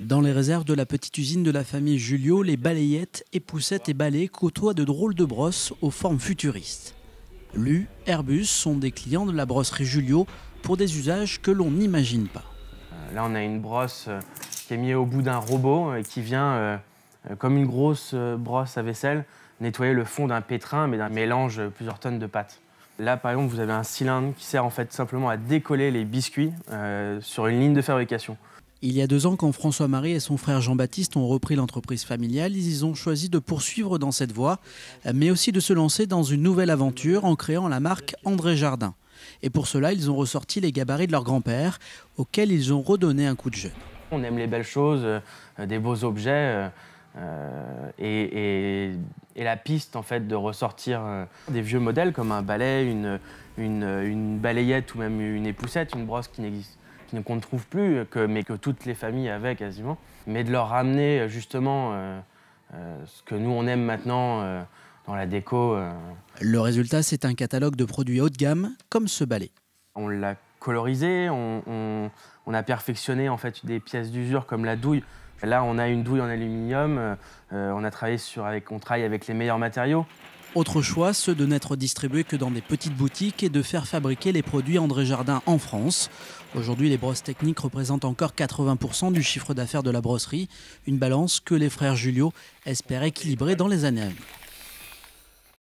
Dans les réserves de la petite usine de la famille Julio, les balayettes, époussettes et balais côtoient de drôles de brosses aux formes futuristes. Lu, Airbus sont des clients de la brosserie Julio pour des usages que l'on n'imagine pas. Là, on a une brosse qui est mise au bout d'un robot et qui vient, comme une grosse brosse à vaisselle, nettoyer le fond d'un pétrin, mais d'un mélange plusieurs tonnes de pâtes. Là, par exemple, vous avez un cylindre qui sert en fait simplement à décoller les biscuits sur une ligne de fabrication. Il y a 2 ans, quand François-Marie et son frère Jean-Baptiste ont repris l'entreprise familiale, ils ont choisi de poursuivre dans cette voie, mais aussi de se lancer dans une nouvelle aventure en créant la marque André Jardin. Et pour cela, ils ont ressorti les gabarits de leur grand-père, auxquels ils ont redonné un coup de jeune. On aime les belles choses, des beaux objets, et la piste en fait de ressortir des vieux modèles comme un balai, une balayette ou même une époussette, une brosse qui n'existe, qu'on ne trouve plus, mais que toutes les familles avaient quasiment, mais de leur ramener justement ce que nous on aime maintenant dans la déco. Le résultat, c'est un catalogue de produits haut de gamme, comme ce balai. On l'a colorisé, on a perfectionné en fait des pièces d'usure comme la douille. Là, on a une douille en aluminium, on travaille avec les meilleurs matériaux. Autre choix, ceux de n'être distribués que dans des petites boutiques et de faire fabriquer les produits André Jardin en France. Aujourd'hui, les brosses techniques représentent encore 80% du chiffre d'affaires de la brosserie, une balance que les frères Julio espèrent équilibrer dans les années à venir.